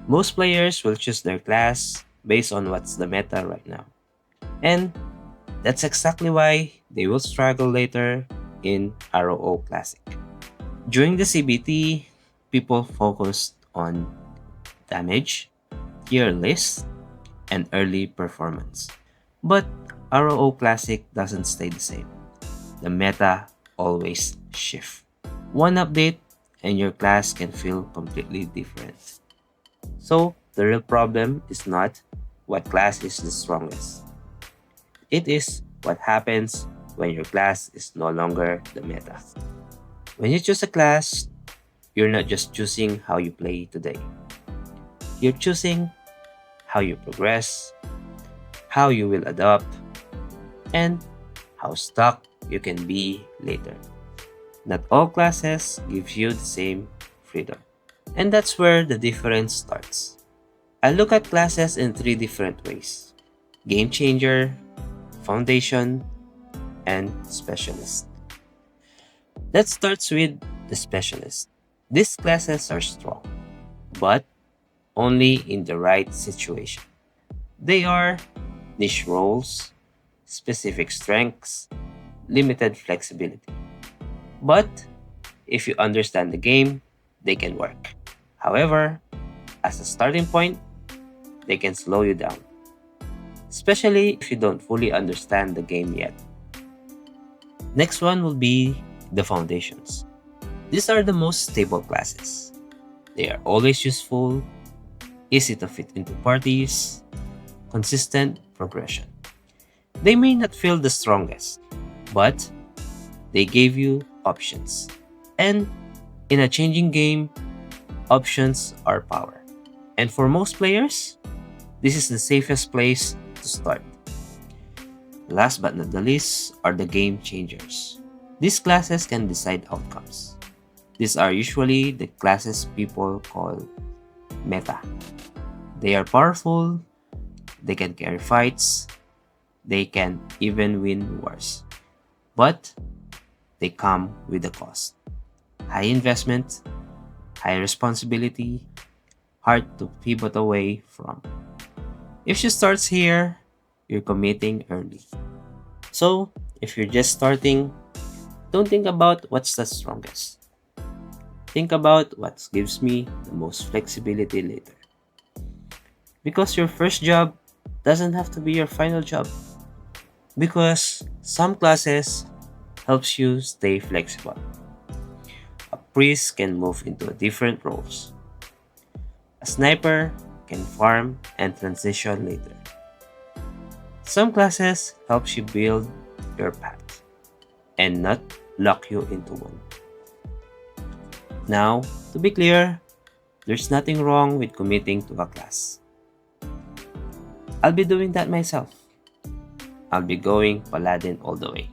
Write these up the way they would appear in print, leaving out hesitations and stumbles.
Most players will choose their class based on what's the meta right now. And that's exactly why they will struggle later in ROO Classic. During the CBT, people focused on damage, tier list, and early performance. But ROO Classic doesn't stay the same. The meta always shifts. One update and your class can feel completely different. So, the real problem is not what class is the strongest. It is what happens when your class is no longer the meta. When you choose a class, you're not just choosing how you play today. You're choosing how you progress, how you will adapt, and how stuck you can be later. Not all classes give you the same freedom. And that's where the difference starts. I look at classes in three different ways: game changer, foundation, and specialist. Let's start with the specialist. These classes are strong, but only in the right situation. They are niche roles, specific strengths, limited flexibility. But if you understand the game, they can work. However, as a starting point, they can slow you down, especially if you don't fully understand the game yet. Next one will be the foundations. These are the most stable classes. They are always useful, easy to fit into parties, consistent progression. They may not feel the strongest, but they gave you options. And in a changing game, options are power. And for most players, this is the safest place to start. Last but not the least are the game changers. These classes can decide outcomes. These are usually the classes people call meta. They are powerful, they can carry fights, they can even win wars. But they come with a cost: high investment, high responsibility, hard to pivot away from. If she starts here, you're committing early. So, if you're just starting, don't think about what's the strongest. Think about what gives me the most flexibility later. Because your first job doesn't have to be your final job. Because some classes helps you stay flexible. A priest can move into different roles. A sniper can farm and transition later. Some classes helps you build your path and not lock you into one. Now, to be clear, there's nothing wrong with committing to a class. I'll be doing that myself. I'll be going Paladin all the way.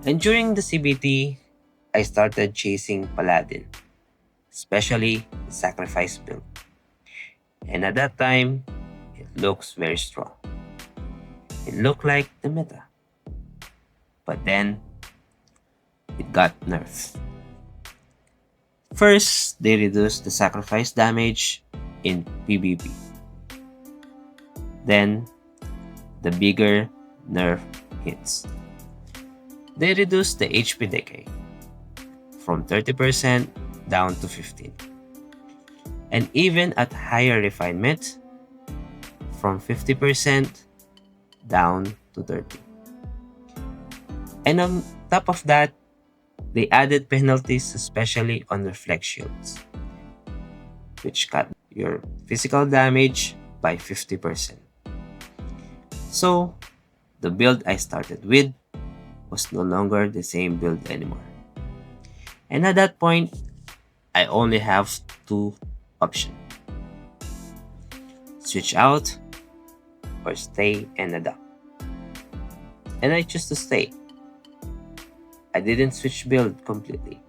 And during the CBT, I started chasing Paladin, especially the sacrifice build. And at that time, it looks very strong. It looked like the meta. But then, it got nerfed. First, they reduced the sacrifice damage in PvP. Then, the bigger nerf hits. They reduced the HP decay from 30% down to 15%. And even at higher refinement, from 50% down to 30%. And on top of that, they added penalties, especially on reflect shields, which cut your physical damage by 50%. So, the build I started with was no longer the same build anymore. And at that point, I only have two options: switch out or stay and adapt. And I chose to stay. I didn't switch build completely.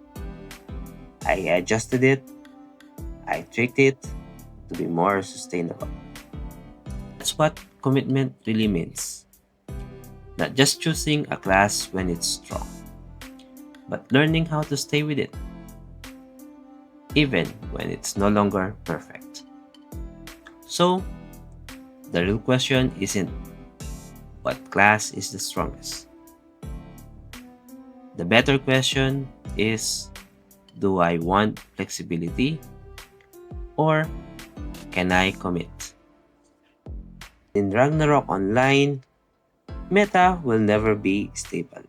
I adjusted it, I tweaked it to be more sustainable. That's what commitment really means. Not just choosing a class when it's strong, but learning how to stay with it, even when it's no longer perfect. So, the real question isn't what class is the strongest. The better question is, do I want flexibility or can I commit? In Ragnarok Online, meta will never be stable.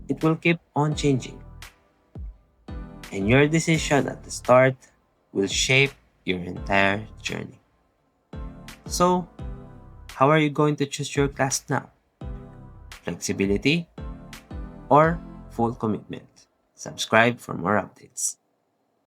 It will keep on changing, and your decision at the start will shape your entire journey. So, how are you going to choose your class now? Flexibility or full commitment? Subscribe for more updates.